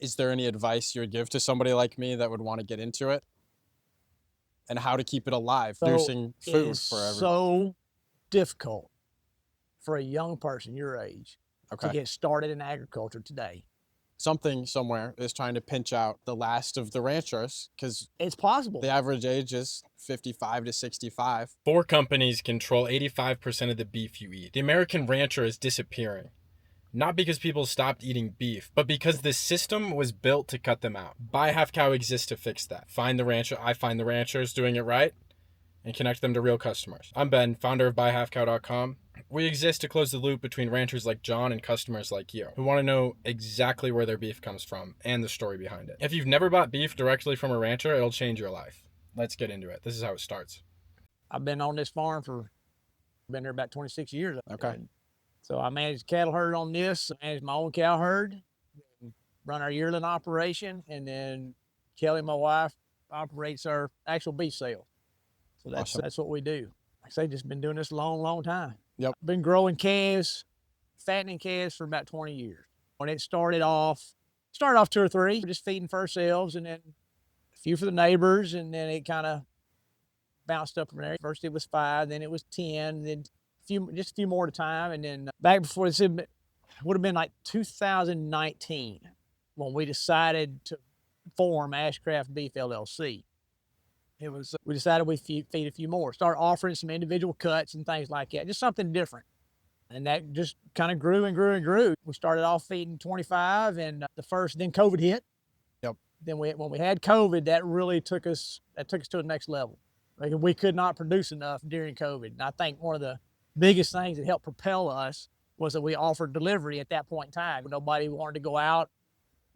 Is there any advice you would give to somebody like me that would want to get into it? And how to keep it alive, So producing it food is for everybody? so difficult for a young person your age to Okay. get started in agriculture today. Something somewhere is trying to pinch out the last of the ranchers because It's possible. the average age is 55 to 65. 4 companies control 85% of the beef you eat. The American rancher is disappearing. Not because people stopped eating beef, but because the system was built to cut them out. BuyHalfCow exists to fix that. Find the rancher, I find the ranchers doing it right, and connect them to real customers. I'm Ben, founder of BuyHalfCow.com. We exist to close the loop between ranchers like John and customers like you who want to know exactly where their beef comes from and the story behind it. If you've never bought beef directly from a rancher, it'll change your life. Let's get into it. This is how it starts. I've been on this farm been there about 26 years. Okay. So I manage the cattle herd on this, I manage my own cow herd, run our yearling operation, and then Kelly, my wife, operates our actual beef sale. So Awesome. that's what we do. Like I say, just been doing this a long, long time. Yep. Been growing calves, fattening calves for about 20 years. When it started off 2 or 3, just feeding for ourselves, and then a few for the neighbors, and then it kind of bounced up from there. First it was 5, then it was 10, then just a few more at a time. And then back before this, it would have been like 2019 when we decided to form Ashcraft Beef LLC. We decided we'd feed a few more, start offering some individual cuts and things like that, just something different. And that just kind of grew and grew and grew. We started off feeding 25, and then COVID hit. Yep. Then when we had COVID, that really took us to the next level. Like, we could not produce enough during COVID. And I think one of the biggest things that helped propel us was that we offered delivery at that point in time. Nobody wanted to go out,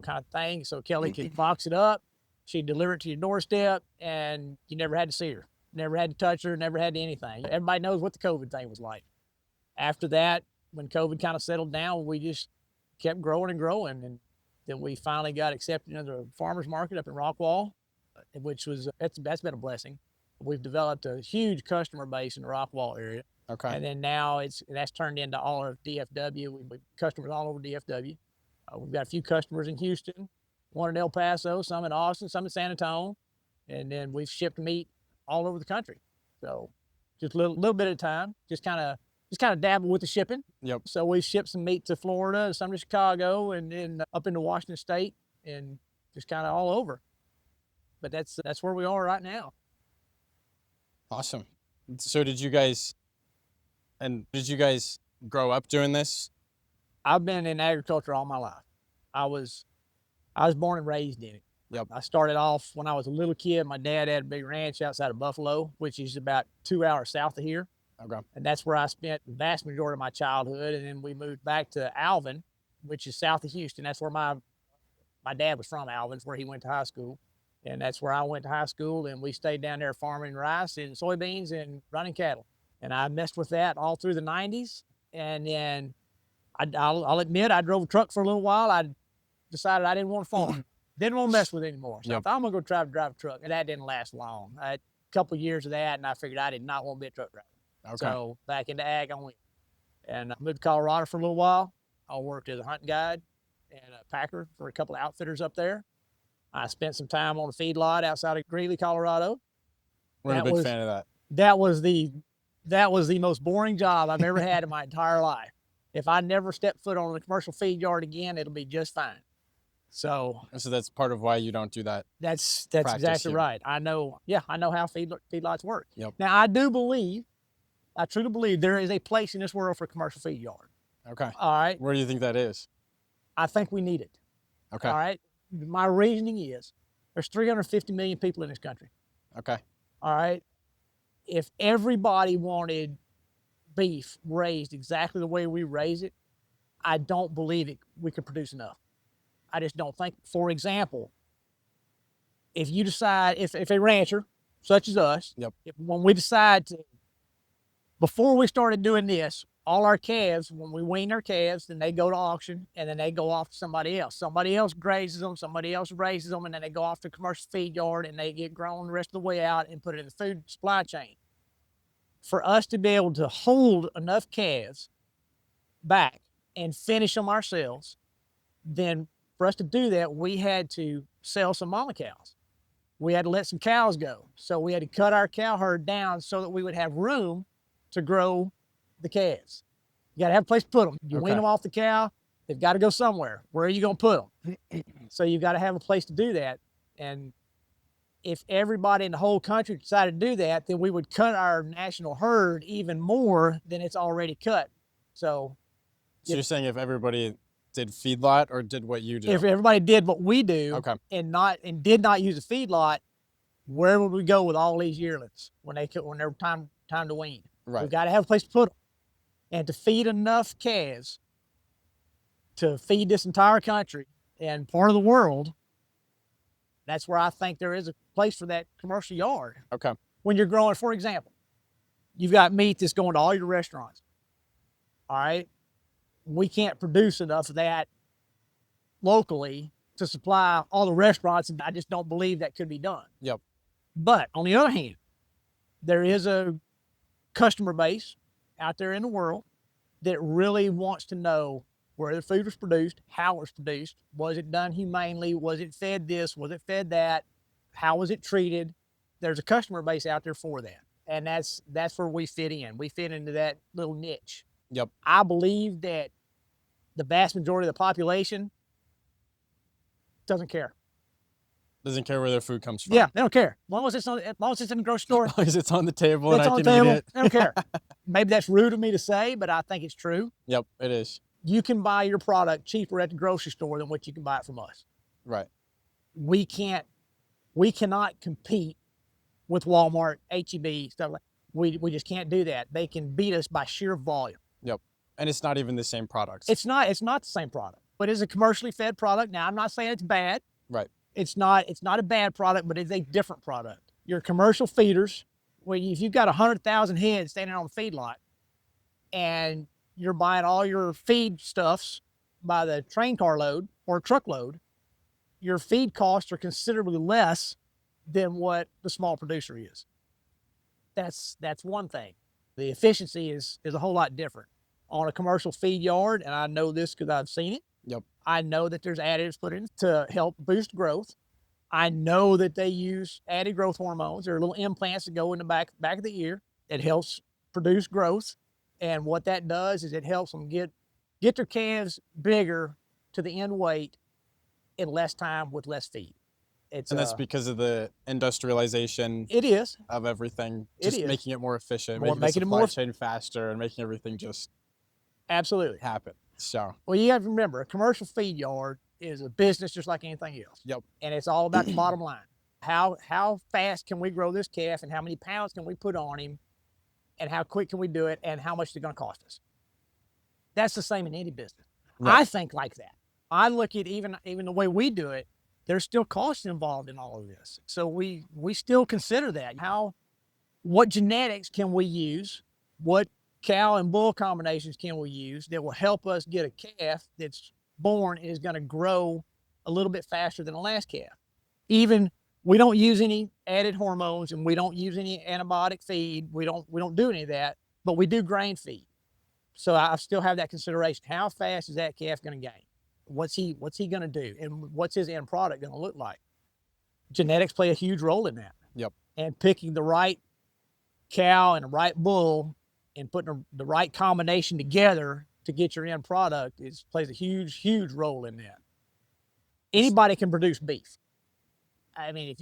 kind of thing. So Kelly could box it up. She'd deliver it to your doorstep, and you never had to see her, never had to touch her, never had to anything. Everybody knows what the COVID thing was like. After that, when COVID kind of settled down, we just kept growing and growing. And then we finally got accepted into the farmer's market up in Rockwall, which was, that's been a blessing. We've developed a huge customer base in the Rockwall area. Okay. And then now that's turned into all of DFW. We've customers all over DFW. We've got a few customers in Houston, one in El Paso, some in Austin, some in San Antonio. And then we've shipped meat all over the country. So just a little bit at a time, just kind of dabble with the shipping. Yep. So we've shipped some meat to Florida, some to Chicago, and then up into Washington State, and just kind of all over. But that's where we are right now. Awesome. So did you guys grow up doing this? I've been in agriculture all my life. I was born and raised in it. Yep. I started off when I was a little kid. My dad had a big ranch outside of Buffalo, which is about 2 hours south of here. Okay. And that's where I spent the vast majority of my childhood. And then we moved back to Alvin, which is south of Houston. That's where my dad was from, Alvin's, where he went to high school. And that's where I went to high school. And we stayed down there farming rice and soybeans and running cattle. And I messed with that all through the 90s. And then I'll admit, I drove a truck for a little while. I decided I didn't want to farm. Didn't want to mess with it anymore. So I thought, I'm going to go try to drive a truck. And that didn't last long. I had a couple of years of that, and I figured I did not want to be a truck driver. Okay. So back into ag I went. And I moved to Colorado for a little while. I worked as a hunting guide and a packer for a couple of outfitters up there. I spent some time on a feedlot outside of Greeley, Colorado. We're a big fan of that. That was the most boring job I've ever had in my entire life. If I never step foot on a commercial feed yard again, it'll be just fine. So that's part of why you don't do that. That's exactly here. Right. I know how feedlots work. Yep. Now, I truly believe there is a place in this world for a commercial feed yard. Okay. All right. Where do you think that is? I think we need it. Okay. All right. My reasoning is there's 350 million people in this country. Okay. All right. If everybody wanted beef raised exactly the way we raise it, I don't believe we could produce enough. I just don't think. For example, if you decide, if a rancher such as us, yep, when we decide to, before we started doing this, all our calves, when we wean our calves, then they go to auction, and then they go off to somebody else. Somebody else grazes them, somebody else raises them, and then they go off to a commercial feed yard, and they get grown the rest of the way out and put it in the food supply chain. For us to be able to hold enough calves back and finish them ourselves, then for us to do that, we had to sell some mama cows. We had to let some cows go. So we had to cut our cow herd down so that we would have room to grow the calves. You got to have a place to put them. You wean them off the cow, they've got to go somewhere. Where are you going to put them? So you've got to have a place to do that. And if everybody in the whole country decided to do that, then we would cut our national herd even more than it's already cut. So you're saying if everybody did feedlot or did what you do? If everybody did what we do Okay. and did not use a feedlot, where would we go with all these yearlings when they're time to wean? Right. We've got to have a place to put them. And to feed enough calves to feed this entire country and part of the world, that's where I think there is a place for that commercial yard. Okay. When you're growing, for example, you've got meat that's going to all your restaurants. All right. We can't produce enough of that locally to supply all the restaurants, and I just don't believe that could be done. Yep. But on the other hand, there is a customer base out there in the world that really wants to know where the food was produced, how it was produced, was it done humanely, was it fed this, was it fed that, how was it treated? There's a customer base out there for that, and that's where we fit in. We fit into that little niche. Yep. I believe that the vast majority of the population doesn't care. Doesn't care where their food comes from. Yeah, they don't care. As long as it's in the grocery store. As long as it's on the table and It's I on the can table. eat it. They don't care. Maybe that's rude of me to say, but I think it's true. Yep, it is. You can buy your product cheaper at the grocery store than what you can buy it from us. Right. We cannot compete with Walmart, H-E-B, stuff like that. We just can't do that. They can beat us by sheer volume. Yep. And it's not even the same products. It's not the same product, but it's a commercially fed product. Now, I'm not saying it's bad. Right. It's not a bad product, but it's a different product. Your commercial feeders, if you've got 100,000 heads standing on a feedlot and you're buying all your feed stuffs by the train car load or truckload, your feed costs are considerably less than what the small producer is. That's one thing. The efficiency is a whole lot different. On a commercial feed yard, and I know this because I've seen it, Yep. I know that there's additives put in to help boost growth. I know that they use added growth hormones. There are little implants that go in the back of the ear. It helps produce growth. And what that does is it helps them get their calves bigger to the end weight in less time with less feed. And that's because of the industrialization it is of everything. It Just is. making it more efficient, Making making it the more supply chain faster, and making everything just absolutely happen. So well, you have to remember, a commercial feed yard is a business just like anything else. Yep. And it's all about the bottom line. How fast can we grow this calf, and how many pounds can we put on him, and how quick can we do it, and how much is it going to cost us? That's the same in any business. Right. I think like that. I look at even the way we do it, there's still costs involved in all of this. So we still consider that. What genetics can we use? What cow and bull combinations can we use that will help us get a calf that's born and is going to grow a little bit faster than the last calf? Even we don't use any added hormones, and we don't use any antibiotic feed. We don't do any of that, but we do grain feed. So I still have that consideration. How fast is that calf going to gain? What's he going to do? And what's his end product going to look like? Genetics play a huge role in that. Yep. And picking the right cow and the right bull and putting the right combination together to get your end product plays a huge, huge role in that. Anybody can produce beef. I mean, if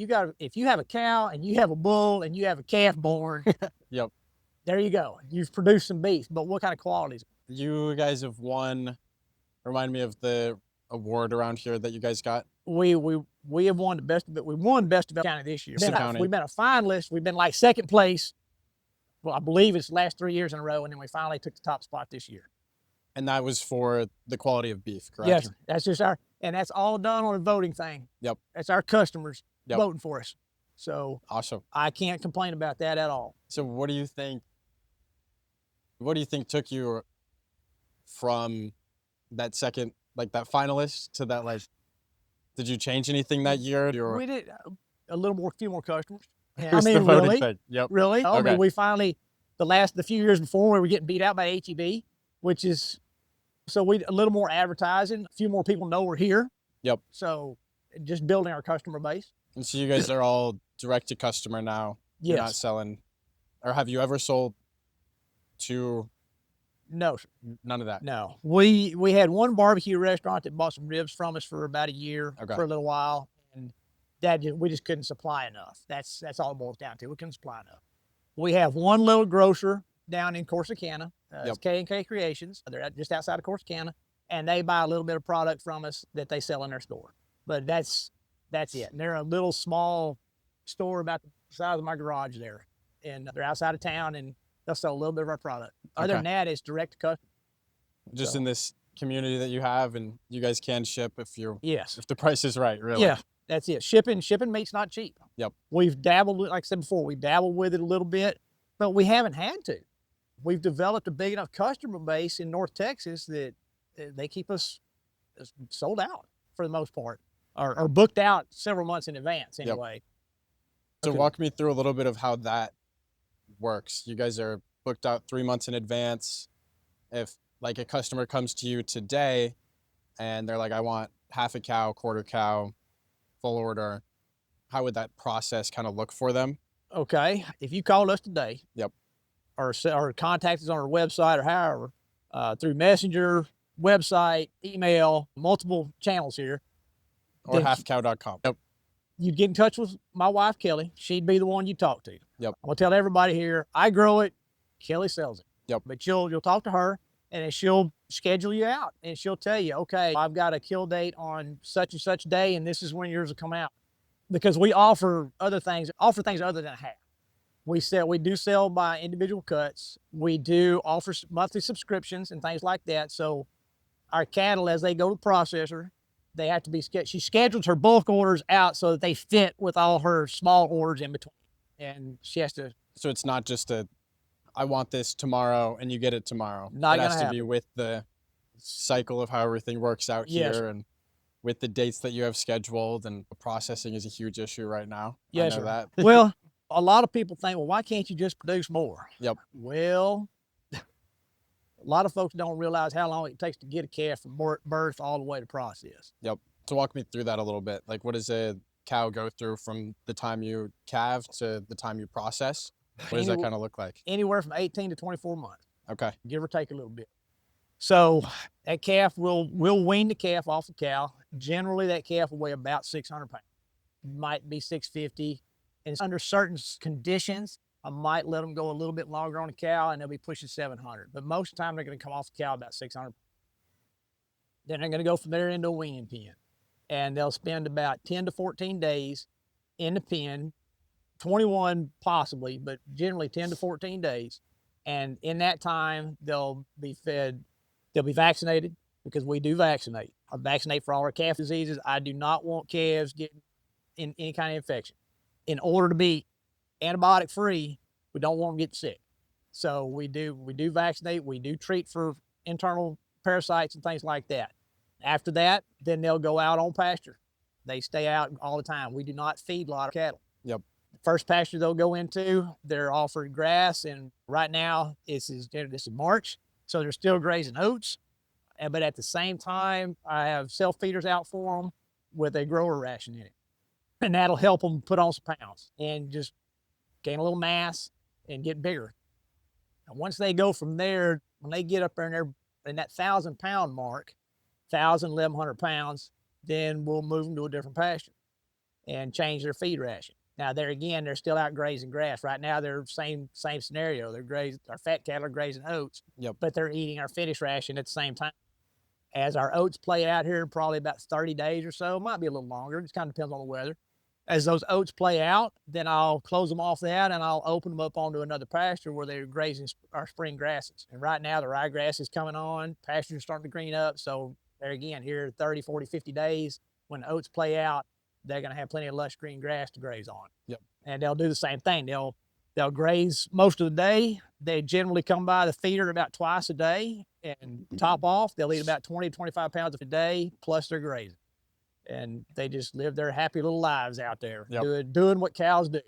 you have a cow and you have a bull and you have a calf born, Yep. There you go. You've produced some beef, but what kind of qualities? You guys have won. Remind me of the award around here that you guys got. We have won the best of it. We won best of county this year. County. We've been a finalist. We've been like second place. Well, I believe it's the last 3 years in a row, and then we finally took the top spot this year. And that was for the quality of beef, correct? Yes, that's just and that's all done on a voting thing. Yep. That's our customers Yep. voting for us. So Awesome. I can't complain about that at all. So what do you think took you from that second, like that finalist, to that, like, did you change anything that year? We did a few more customers. Yeah, I Here's the mean, voting really, thing. Yep. really. I Okay. mean, we finally, the few years before, we were getting beat out by HEB, which is, so we a little more advertising. A few more people know we're here. Yep. So just building our customer base. And so you guys are all direct to customer now. You're not Yes. selling, or have you ever sold to? No, sir. None of that. No. We had one barbecue restaurant that bought some ribs from us for about a year, Okay. for a little while, and we just couldn't supply enough. That's all it boils down to. We couldn't supply enough. We have one little grocer down in Corsicana. It's K&K Creations. They're just outside of Corsicana, and they buy a little bit of product from us that they sell in their store. But that's it. And they're a little small store about the size of my garage there, and they're outside of town, and they'll sell a little bit of our product. Other than that, it's direct to customer. Just in this community that you have, and you guys can ship if the price is right, really. Yeah, that's it. Shipping meat's not cheap. Yep. We've dabbled, like I said before, we dabbled with it a little bit, but we haven't had to. We've developed a big enough customer base in North Texas that they keep us sold out for the most part, or booked out several months in advance anyway. So walk me through a little bit of how that works. You guys are booked out 3 months in advance. If like a customer comes to you today and they're like, I want half a cow, quarter cow, full order, how would that process kind of look for them? Okay. If you called us today, Yep, or contact us on our website or however, through Messenger, website, email, multiple channels here. or halfcow.com. Yep. You'd get in touch with my wife, Kelly. She'd be the one you talk to. Yep. I'm gonna tell everybody here, I grow it, Kelly sells it. Yep. But you'll talk to her, and then she'll schedule you out, and she'll tell you, okay, I've got a kill date on such and such day, and this is when yours will come out. Because we offer things other than half. We do sell by individual cuts. We do offer monthly subscriptions and things like that. So our cattle, as they go to the processor, they have to be she schedules her bulk orders out so that they fit with all her small orders in between. And she has to. So it's not just I want this tomorrow and you get it tomorrow. Not it has gonna to be with the cycle of how everything works out here, and with the dates that you have scheduled, and processing is a huge issue right now. Yes, I know sir. that. Well, a lot of people think, well, why can't you just produce more? Yep. Well, a lot of folks don't realize how long it takes to get a calf from birth all the way to process. Yep. So walk me through that a little bit. Like, what does a cow go through from the time you calve to the time you process? What does that kind of look like? Anywhere from 18 to 24 months. Okay. Give or take a little bit. So that calf, we'll wean the calf off the cow. Generally, that calf will weigh about 600 pounds. Might be 650. And under certain conditions, I might let them go a little bit longer on the cow, and they'll be pushing 700. But most of the time, they're going to come off the cow about 600. Then they're going to go from there into a weaning pen. And they'll spend about 10 to 14 days in the pen, 21 possibly, but generally 10 to 14 days. And in that time, they'll be fed, they'll be vaccinated, because we do vaccinate. I vaccinate for all our calf diseases. I do not want calves getting in any kind of infection. In order to be antibiotic free, we don't want them to get sick. So we do vaccinate, we do treat for internal parasites and things like that. After that, then they'll go out on pasture. They stay out all the time. We do not feedlot our cattle. Yep. First pasture they'll go into, they're offered grass, and right now this is March, so they're still grazing oats. But at the same time, I have self feeders out for them with a grower ration in it, and that'll help them put on some pounds and just gain a little mass and get bigger. And once they go from there, when they get up there in that 1,000-pound mark, 1,000, 1,100 pounds, then we'll move them to a different pasture and change their feed ration. Now, there again, they're still out grazing grass. Right now, they're same scenario. They're grazing, our fat cattle are grazing oats, but they're eating our finish ration at the same time. As our oats play out here, probably about 30 days or so, might be a little longer. It just kind of depends on the weather. As those oats play out, then I'll close them off that, and I'll open them up onto another pasture where they're grazing our spring grasses. And right now, the ryegrass is coming on. Pastures are starting to green up. So there again, here 30, 40, 50 days, when the oats play out, they're going to have plenty of lush green grass to graze on. Yep. And they'll do the same thing. They'll graze most of the day. They generally come by the feeder about twice a day and top off. They'll eat about 20 to 25 pounds a day, plus they're grazing. And they just live their happy little lives out there, doing what cows do.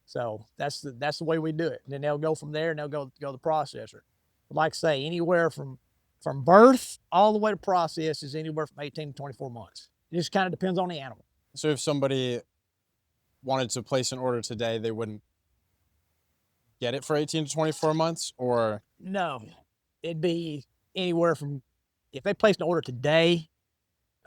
So that's the way we do it. And then they'll go from there, and they'll go to the processor. But like I say, anywhere from birth all the way to process is anywhere from 18 to 24 months. It just kind of depends on the animal. So if somebody wanted to place an order today, they wouldn't get it for 18 to 24 months, or? No, it'd be anywhere from, if they placed an order today,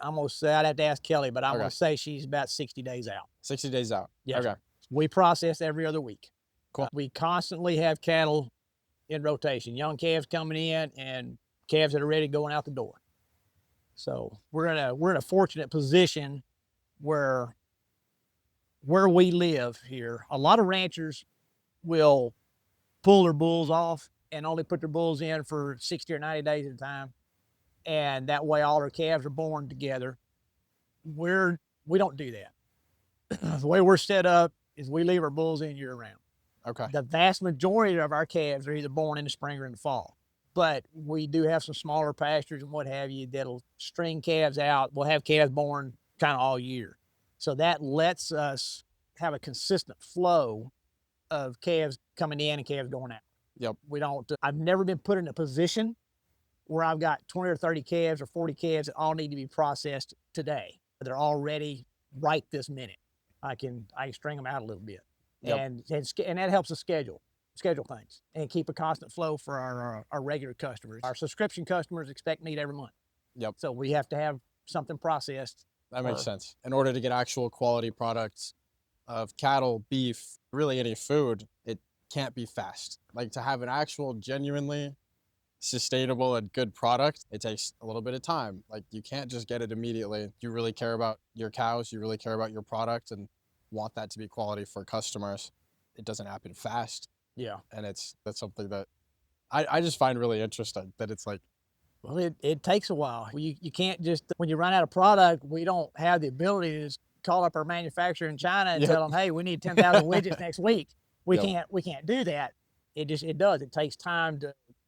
I'm gonna say, I'd have to ask Kelly, but I'm Okay. gonna say she's about 60 days out. 60 days out. Yes, Okay. sir. We process every other week. Cool. We constantly have cattle in rotation, young calves coming in and calves that are ready going out the door. So we're in a fortunate position where we live here. A lot of ranchers will pull their bulls off and only put their bulls in for 60 or 90 days at a time. And that way all their calves are born together. We don't do that. The way we're set up is we leave our bulls in year round. Okay. The vast majority of our calves are either born in the spring or in the fall. But we do have some smaller pastures and what have you that'll string calves out. We'll have calves born kind of all year. So that lets us have a consistent flow of calves coming in and calves going out. Yep. We don't, I've never been put in a position where I've got 20 or 30 calves or 40 calves that all need to be processed today. They're all ready right this minute. I can string them out a little bit. Yep. And that helps us schedule things and keep a constant flow for our regular customers. Our subscription customers expect meat every month. Yep. So we have to have something processed. That makes sense. In order to get actual quality products of cattle, beef, really any food, it can't be fast. Like, to have an actual genuinely sustainable and good product, it takes a little bit of time. Like, you can't just get it immediately. You really care about your cows, you really care about your product and want that to be quality for customers. It doesn't happen fast. Yeah. And that's something that I just find really interesting, that it's like, well, it takes a while. You can't just, when you run out of product, we don't have the ability to just call up our manufacturer in China and tell them, hey, we need 10,000 widgets next week. We can't do that. It does. It takes time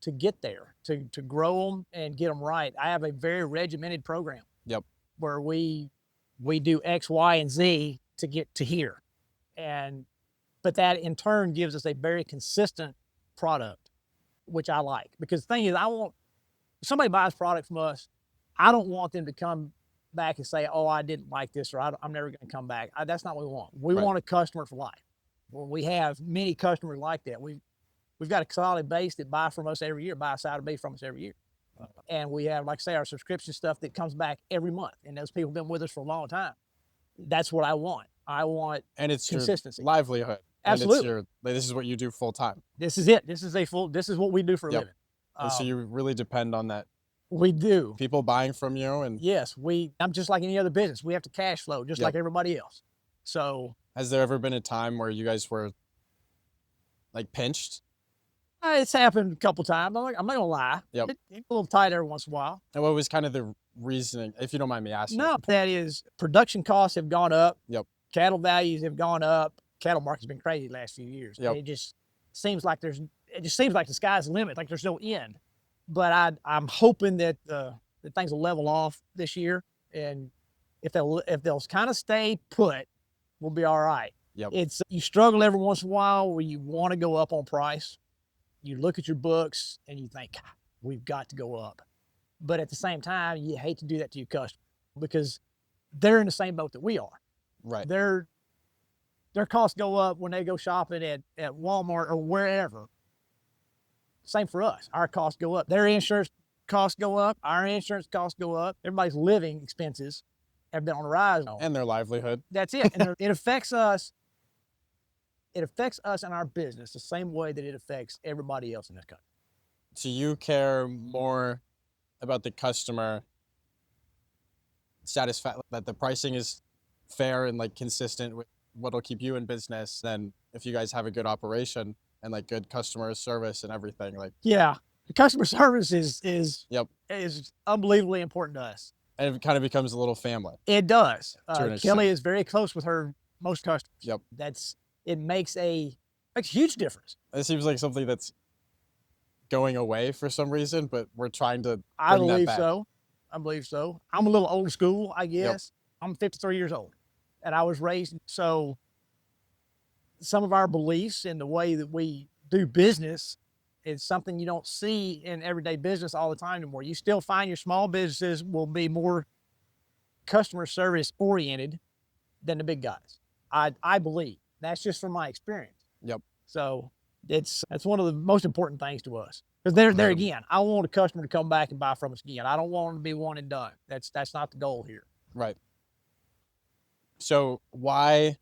to get there, to grow them and get them right. I have a very regimented program. Yep. Where we do X, Y, and Z to get to here. But that in turn gives us a very consistent product, which I like. Because the thing is, if somebody buys product from us, I don't want them to come back and say, oh, I didn't like this, or I'm never going to come back. That's not what we want. We want a customer for life. Well, we have many customers like that. We've got a solid base that buy from us every year, buy a side of beef from us every year. And we have, like I say, our subscription stuff that comes back every month. And those people have been with us for a long time. That's what I want. I want consistency. Your livelihood. Absolutely. And this is what you do full time. This is it. This is what we do for a living. And so you really depend on that. We do. People buying from you. And yes, I'm just like any other business. We have to cash flow just like everybody else. So has there ever been a time where you guys were like pinched? It's happened a couple times. I'm not gonna lie. Yep. It's a little tight every once in a while. And what was kind of the reasoning, if you don't mind me asking? No, that is, production costs have gone up. Yep. Cattle values have gone up. Cattle market's been crazy the last few years. Yep. It just seems like the sky's the limit, like there's no end. But I'm hoping that things will level off this year, and if they'll kind of stay put, we'll be all right. Yep. You struggle every once in a while where you want to go up on price. You look at your books and you think, we've got to go up. But at the same time, you hate to do that to your customer because they're in the same boat that we are. Right. Their costs go up when they go shopping at Walmart or wherever. Same for us. Our costs go up. Their insurance costs go up. Our insurance costs go up. Everybody's living expenses have been on the rise. And their livelihood. That's it. And it affects us. It affects us in our business the same way that it affects everybody else in this country. So you care more about the customer satisfied, that the pricing is fair and like consistent with what'll keep you in business, than if you guys have a good operation and like good customer service and everything. Like, yeah, the customer service is unbelievably important to us. And it kind of becomes a little family. It does. Kelly extent. Is very close with her most customers. Yep. It makes a huge difference. It seems like something that's going away for some reason, but we're trying to I bring believe that back. so. I believe so. I'm a little old school, I guess. Yep. I'm 53 years old, and I was raised. So some of our beliefs in the way that we do business is something you don't see in everyday business all the time anymore. You still find your small businesses will be more customer service oriented than the big guys. I believe. That's just from my experience. Yep. So that's one of the most important things to us. Because there again, I want a customer to come back and buy from us again. I don't want them to be one and done. That's not the goal here. Right. So why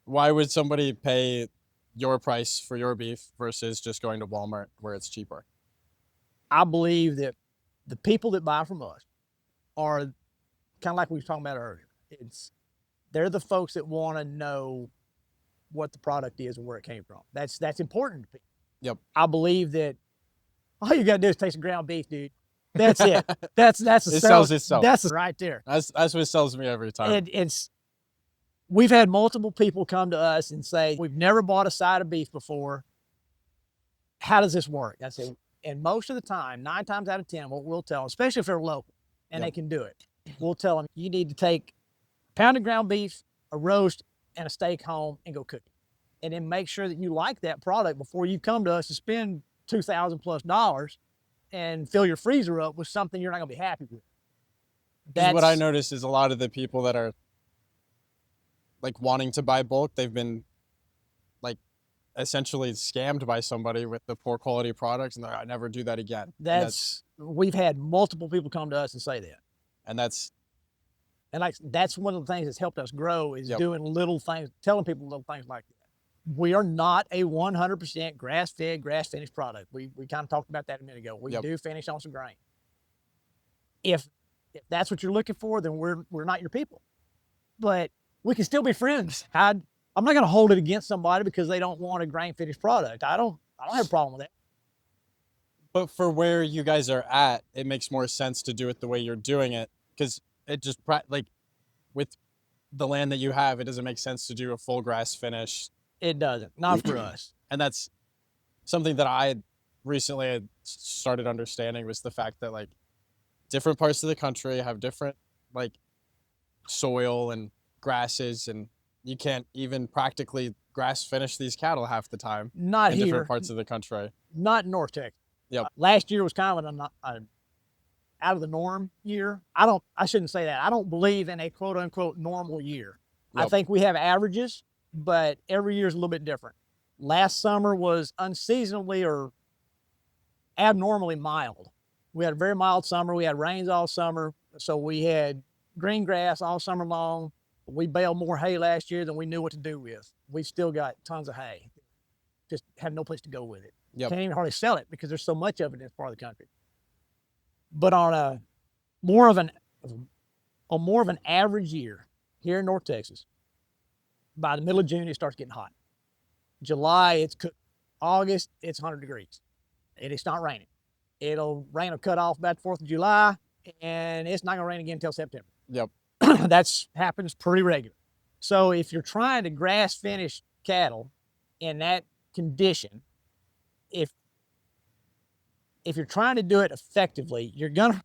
would somebody pay your price for your beef versus just going to Walmart where it's cheaper? I believe that the people that buy from us are kind of like we were talking about earlier. They're the folks that want to know what the product is and where it came from. That's important to people. Yep. I believe that all you got to do is taste some ground beef, dude. That's it. That's a it sells itself. That's right there. That's what sells me every time. We've had multiple people come to us and say, we've never bought a side of beef before. How does this work? I say, and most of the time, 9 times out of 10, what we'll tell them, especially if they're local and they can do it, we'll tell them, you need to take a pound of ground beef, a roast, and a steak home and go cook it. And then make sure that you like that product before you come to us to spend $2,000+ and fill your freezer up with something you're not gonna be happy with. That's what I noticed is a lot of the people that are like wanting to buy bulk, they've been like essentially scammed by somebody with the poor quality products, and I never do that again. We've had multiple people come to us and say that. And that's one of the things that's helped us grow is doing little things, telling people little things like that. We are not a 100% grass-fed, grass-finished product. We kind of talked about that a minute ago. We do finish on some grain. If that's what you're looking for, then we're not your people. But we can still be friends. I'm not going to hold it against somebody because they don't want a grain-finished product. I don't have a problem with that. But for where you guys are at, it makes more sense to do it the way you're doing it, because it just like with the land that you have, it doesn't make sense to do a full grass finish. It doesn't, not for us. And that's something that I recently had started understanding, was the fact that like different parts of the country have different like soil and grasses, and you can't even practically grass finish these cattle half the time. Not in here. Different parts of the country. Not in North Texas. Yep. Last year was kind of an out of the norm year. I shouldn't say that. I don't believe in a quote unquote normal year. Yep. I think we have averages, but every year is a little bit different. Last summer was unseasonably or abnormally mild. We had a very mild summer. We had rains all summer. So we had green grass all summer long. We baled more hay last year than we knew what to do with. We've still got tons of hay. Just have no place to go with it. Yep. Can't even hardly sell it because there's so much of it in this part of the country. But on more of an average year here in North Texas, by the middle of June, it starts getting hot. July, it's cooked. August, it's 100 degrees, and it's not raining. Rain will cut off about the 4th of July, and it's not gonna rain again until September. Yep. That happens pretty regular. So if you're trying to grass finish cattle in that condition, if you're trying to do it effectively, the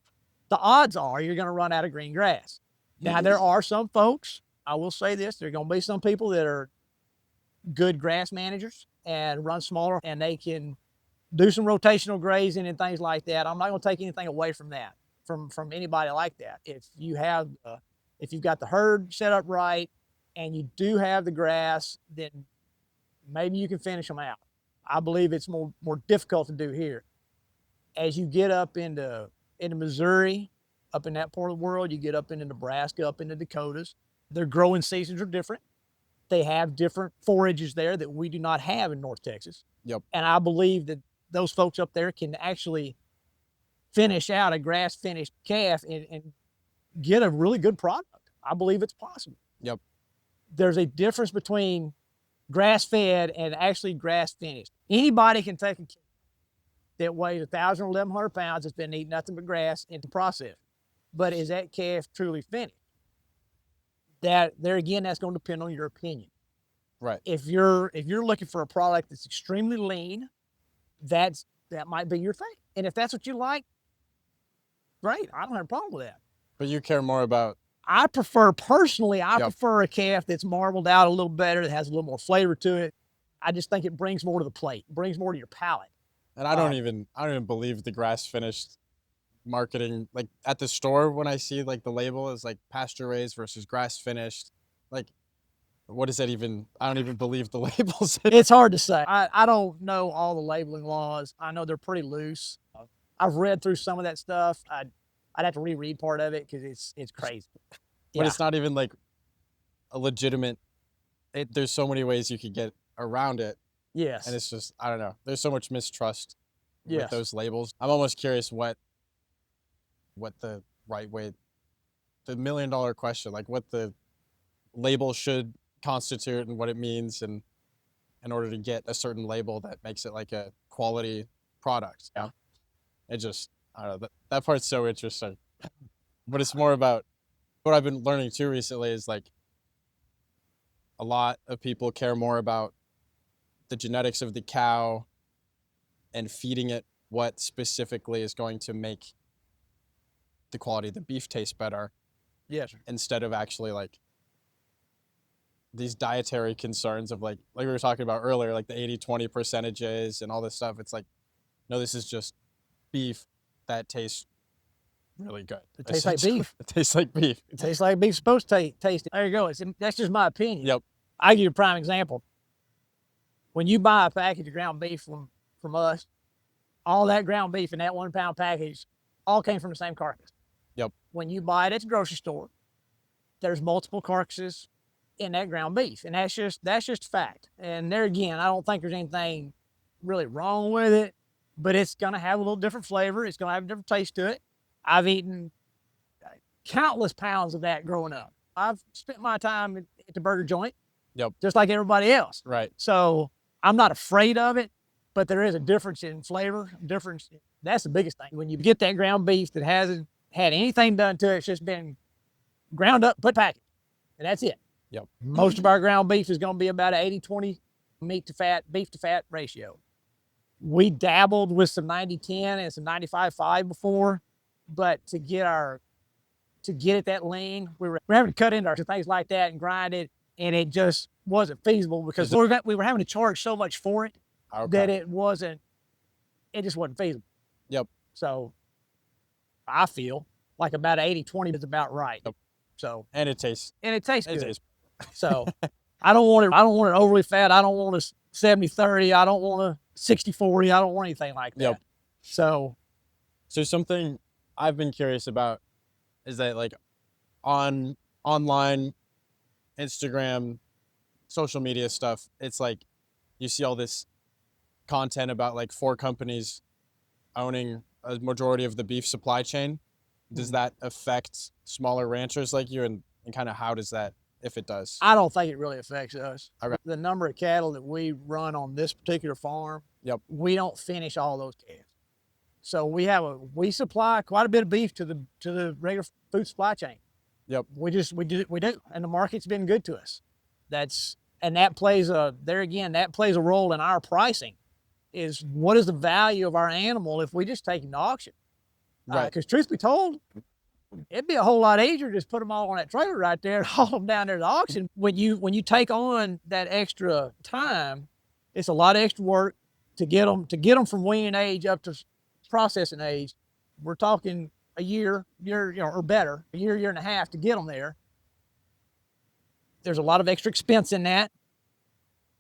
odds are you're gonna run out of green grass. Now, there are some folks, I will say this, there are gonna be some people that are good grass managers and run smaller, and they can do some rotational grazing and things like that. I'm not gonna take anything away from that, from anybody like that. If you've got the herd set up right and you do have the grass, then maybe you can finish them out. I believe it's more difficult to do here. As you get up into Missouri, up in that part of the world, you get up into Nebraska, up into Dakotas, their growing seasons are different. They have different forages there that we do not have in North Texas. Yep. And I believe that those folks up there can actually finish out a grass-finished calf and get a really good product. I believe it's possible. Yep. There's a difference between grass-fed and actually grass-finished. Anybody can take a calf that weighs 1,000 or 1,100 pounds that's been eating nothing but grass into process. But is that calf truly finished? There again, that's going to depend on your opinion. Right. If you're looking for a product that's extremely lean, that might be your thing. And if that's what you like, great. I don't have a problem with that. But you care more about... I prefer a calf that's marbled out a little better, that has a little more flavor to it. I just think it brings more to the plate, brings more to your palate. And I don't even believe the grass finished marketing, like at the store when I see like the label is like pasture raised versus grass finished, like what does that even, I don't even believe the labels. It's hard to say. I don't know all the labeling laws. I know they're pretty loose. I've read through some of that stuff. I'd have to reread part of it because it's crazy. But it's not even like a legitimate, there's so many ways you could get around it. Yes. And it's just, I don't know. There's so much mistrust with Yes. those labels. I'm almost curious what the right way, the $1 million question, like what the label should constitute and what it means, and in order to get a certain label that makes it like a quality product. Yeah. It just, I don't know, that part's so interesting. But it's more about what I've been learning too recently is like a lot of people care more about the genetics of the cow and feeding it what specifically is going to make the quality of the beef taste better. Yes. Instead of actually like these dietary concerns of like we were talking about earlier, like the 80-20 percentages and all this stuff. It's like, no, this is just beef that tastes really good. It tastes like beef. It tastes like beef. It tastes like beef's supposed to taste. There you go. That's just my opinion. Yep. I'll give you a prime example. When you buy a package of ground beef from us, all that ground beef in that 1 pound package all came from the same carcass. Yep. When you buy it at the grocery store, there's multiple carcasses in that ground beef, and that's just a fact. And there again, I don't think there's anything really wrong with it, but it's gonna have a little different flavor. It's gonna have a different taste to it. I've eaten countless pounds of that growing up. I've spent my time at the burger joint, Yep. just like everybody else. Right. So I'm not afraid of it, but there is a difference in flavor. That's the biggest thing. When you get that ground beef that hasn't had anything done to it, it's just been ground up, put packaged, and that's it. Yep. Most of our ground beef is going to be about an 80-20 meat to fat, beef to fat ratio. We dabbled with some 90-10 and some 95-5 before, but to get it that lean, we were having to cut into things like that and grind it, and it just wasn't feasible because we were having to charge so much for it that it just wasn't feasible. Yep. So I feel like about 80-20 is about right. Yep. So and it tastes good. So I don't want it overly fat. I don't want a 70-30. I don't want a 60-40. I don't want anything like that. Yep. So something I've been curious about is that like online, Instagram, social media stuff, it's like you see all this content about like 4 companies owning a majority of the beef supply chain. Does that affect smaller ranchers like you, and kind of how does that, if it does? I don't think it really affects us. Okay. The number of cattle that we run on this particular farm, Yep. We don't finish all those calves. So we supply quite a bit of beef to the regular food supply chain. Yep. We do, and the market's been good to us. That plays a role in our pricing. Is what is the value of our animal if we just take them to auction? Right. Because truth be told, it'd be a whole lot easier to just put them all on that trailer right there and haul them down there to the auction. When you take on that extra time, it's a lot of extra work to get them from weaning age up to processing age. We're talking a year or better, a year and a half to get them there. There's a lot of extra expense in that.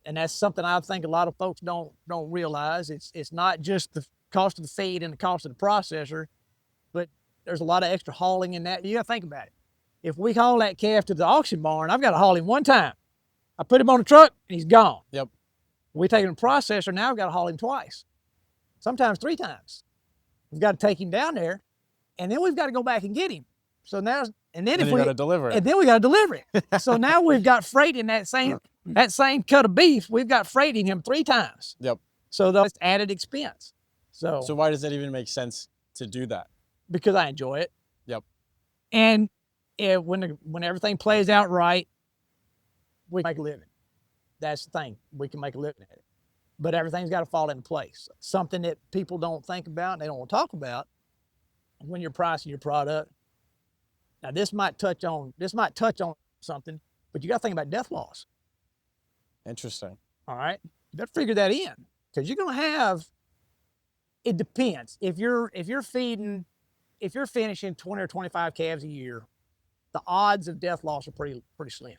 And that's something I think a lot of folks don't realize. It's not just the cost of the feed and the cost of the processor, but there's a lot of extra hauling in that. You got to think about it. If we haul that calf to the auction barn, I've got to haul him one time. I put him on the truck and he's gone. Yep. We take him to the processor, now I've got to haul him twice, sometimes 3 times. We've got to take him down there, and then we've got to go back and get him. So now, and then we got to deliver it. And then we got to deliver it. So now we've got freight in that same cut of beef. We've got freight in him 3 times. Yep. So that's added expense. So why does that even make sense to do that? Because I enjoy it. Yep. And when everything plays out right, we make a living. That's the thing. We can make a living at it. But everything's got to fall in place. Something that people don't think about and they don't want to talk about when you're pricing your product. Now this might touch on something, but you got to think about death loss. Interesting. All right. You better figure that in, because you're going to have, it depends. If you're feeding if you're finishing 20 or 25 calves a year, the odds of death loss are pretty slim.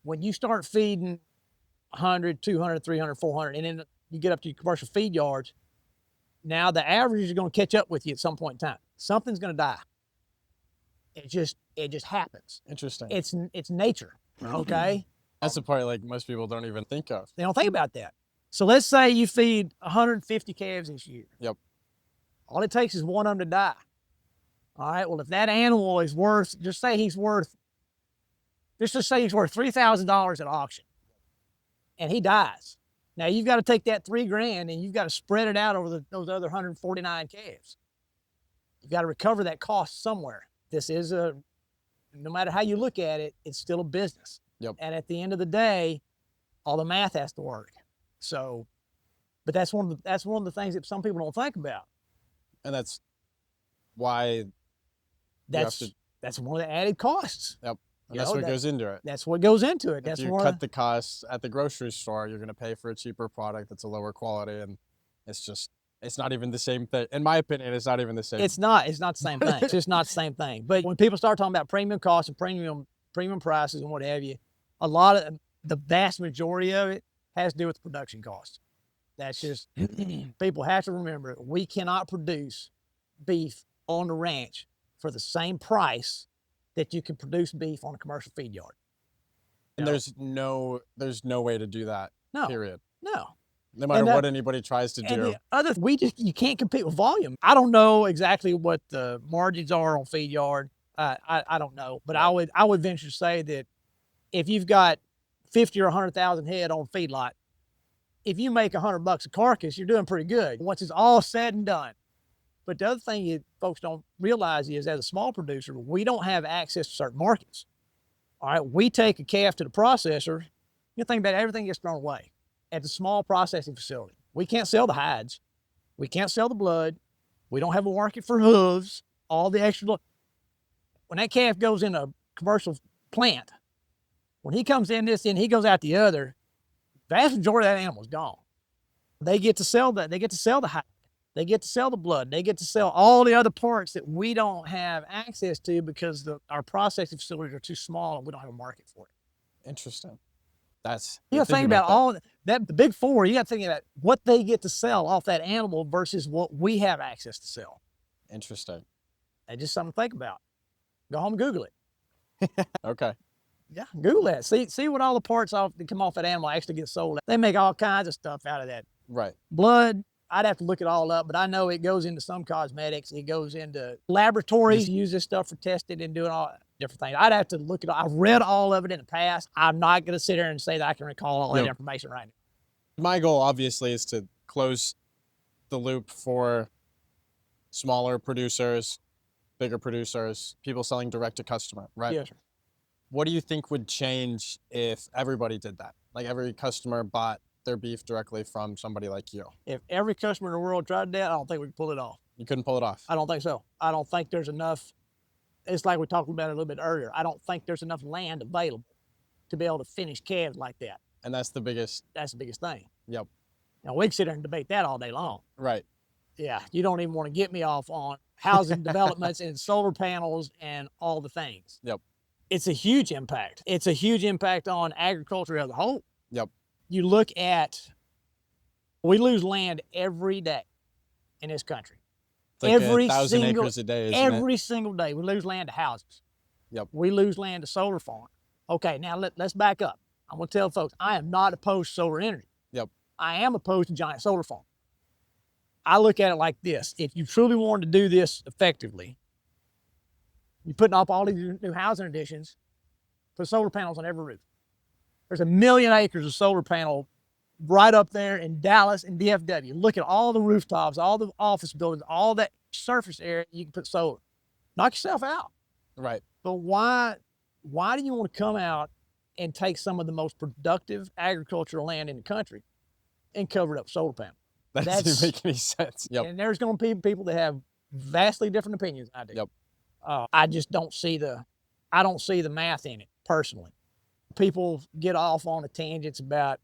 When you start feeding 100, 200, 300, 400, and then you get up to your commercial feed yards, now the averages are going to catch up with you at some point in time. Something's going to die. It just happens. Interesting. It's nature, okay? That's the part like most people don't even think of. They don't think about that. So let's say you feed 150 calves this year. Yep. All it takes is one of them to die. All right, well, if that animal is worth, just say he's worth $3,000 at auction, and he dies. Now you've got to take that $3,000 and you've got to spread it out over those other 149 calves. You've got to recover that cost somewhere. This is no matter how you look at it, it's still a business. Yep. And at the end of the day, all the math has to work. So, but that's one of the things that some people don't think about. And that's why that's one of the added costs. Yep. And that's what goes into it. That's what goes into it. If you cut the costs at the grocery store, you're going to pay for a cheaper product that's a lower quality, and it's not even the same thing. In my opinion, it's not even the same. It's not the same thing. It's just not the same thing. But when people start talking about premium costs and premium prices and what have you, a lot of the vast majority of it has to do with production costs. That's just, people have to remember, we cannot produce beef on the ranch for the same price that you can produce beef on a commercial feed yard. And there's no way to do that. No. Period. No. No matter what anybody tries to do. You can't compete with volume. I don't know exactly what the margins are on feed yard. I don't know, but I would venture to say that if you've got 50 or 100,000 head on feedlot, if you make $100 a carcass, you're doing pretty good once it's all said and done. But the other thing you folks don't realize is, as a small producer, we don't have access to certain markets. All right, we take a calf to the processor. You think about it, everything gets thrown away at the small processing facility. We can't sell the hides. We can't sell the blood. We don't have a market for hooves, all the extra. When that calf goes in a commercial plant, when he comes in this end, he goes out the other, vast majority of that animal's gone. They get to sell that. They get to sell the hide. They get to sell the blood. They get to sell all the other parts that we don't have access to because our processing facilities are too small and we don't have a market for it. Interesting. You got to think about all that. The big four, you got to think about what they get to sell off that animal versus what we have access to sell. Interesting. That's just something to think about. Go home and Google it. Okay. Yeah, Google that. See what all the parts that come off that animal actually get sold. They make all kinds of stuff out of that. Right. Blood, I'd have to look it all up, but I know it goes into some cosmetics. It goes into laboratories, use this stuff for testing and doing all different things. I'd have to look it up. I've read all of it in the past. I'm not going to sit there and say that I can recall all that information right now. My goal, obviously, is to close the loop for smaller producers, bigger producers, people selling direct to customer, right? Yes, sir. What do you think would change if everybody did that? Like every customer bought their beef directly from somebody like you? If every customer in the world tried that, I don't think we could pull it off. You couldn't pull it off? I don't think so. I don't think there's enough. It's like we talked about it a little bit earlier. I don't think there's enough land available to be able to finish calves like that. And that's the biggest thing. Yep. Now, we can sit there and debate that all day long. Right. Yeah, you don't even want to get me off on housing developments and solar panels and all the things. Yep. It's a huge impact. It's a huge impact on agriculture as a whole. Yep. You look at, we lose land every day in this country. It's like every 1,000 acres a day, isn't every single day, we lose land to houses. Yep. We lose land to solar farms. Okay, now let's back up. I'm going to tell folks, I am not opposed to solar energy. Yep. I am opposed to giant solar farms. I look at it like this. If you truly wanted to do this effectively, you're putting up all these new housing additions, put solar panels on every roof. There's 1 million acres of solar panel right up there in Dallas and DFW. Look at all the rooftops, all the office buildings, all that surface area, you can put solar. Knock yourself out. Right. But why do you want to come out and take some of the most productive agricultural land in the country and cover it up with solar panels? That doesn't make any sense. Yep. And there's going to be people that have vastly different opinions than I do. Yep. I just don't see the math in it personally. People get off on the tangents about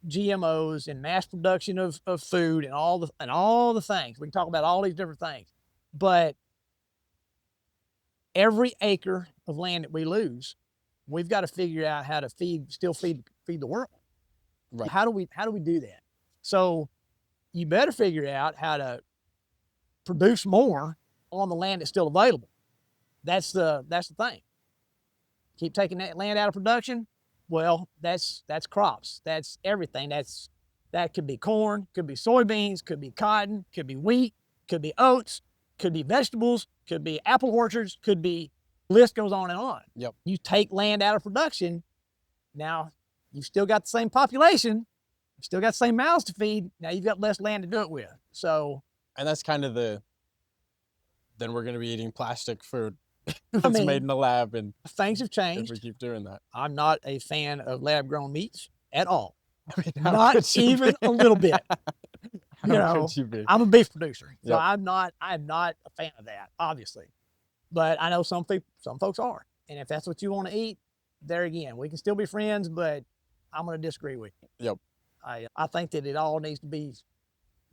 GMOs and mass production of food and all the things. We can talk about all these different things, but every acre of land that we lose, we've got to figure out how to still feed the world. Right. How do we do that? So you better figure out how to produce more on the land that's still available. That's the thing. Keep taking that land out of production. Well, that's crops. That's everything. That could be corn, could be soybeans, could be cotton, could be wheat, could be oats, could be vegetables, could be apple orchards, could be, list goes on and on. Yep. You take land out of production, now you've still got the same population, you still got the same mouths to feed, now you've got less land to do it with. So, and that's kind of then we're going to be eating plastic food I that's mean, made in the lab, and things have if changed. we keep doing that. I'm not a fan of lab-grown meats at all. I mean, how Not could you even be? a little bit. How You know, could you be? I'm a beef producer, so Yep. I'm not a fan of that, obviously. But I know some folks are. And if that's what you want to eat, there again, we can still be friends, but I'm going to disagree with you. Yep. I think that it all needs to be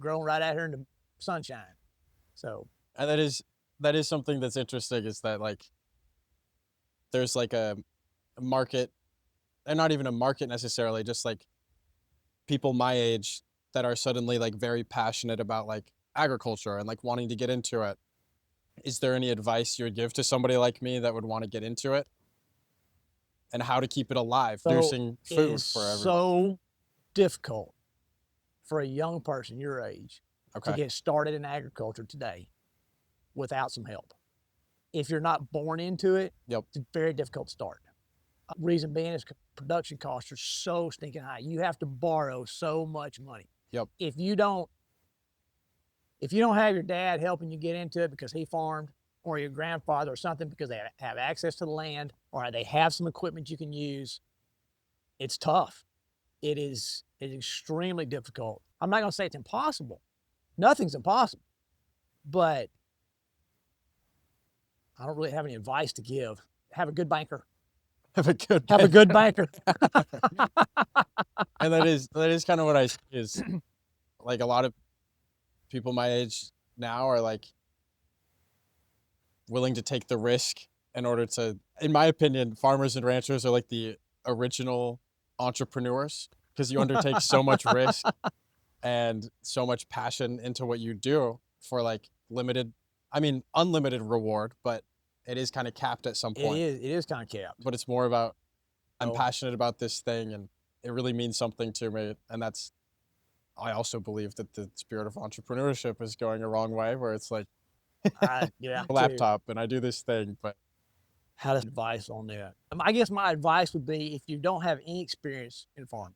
grown right out here in the sunshine. So, And that is something that's interesting, is that like there's like a market, and not even a market necessarily, just like people my age that are suddenly like very passionate about like agriculture and like wanting to get into it. Is there any advice you would give to somebody like me that would want to get into it, and how to keep it alive, producing it food is for everyone? so difficult for a young person your age to Okay. get started in agriculture today without some help. If you're not born into it, Yep. it's very difficult to start. Reason being is production costs are so stinking high. You have to borrow so much money. Yep. If you don't have your dad helping you get into it because he farmed, or your grandfather or something because they have access to the land, or they have some equipment you can use, it's tough. It is extremely difficult. I'm not going to say it's impossible. Nothing's impossible. But I don't really have any advice to give. Have a good banker. Have a good Have a good banker. And that is kind of what I see, is like a lot of people my age now are like willing to take the risk in order to, in my opinion, farmers and ranchers are like the original entrepreneurs, because you undertake so much risk and so much passion into what you do for like unlimited reward, but it is kind of capped at some point. It is kind of capped. But it's more about, I'm Oh. passionate about this thing and it really means something to me. And I also believe that the spirit of entrepreneurship is going a wrong way, where it's like Yeah. a laptop and I do this thing, but How does advice on that? I guess my advice would be, if you don't have any experience in farming,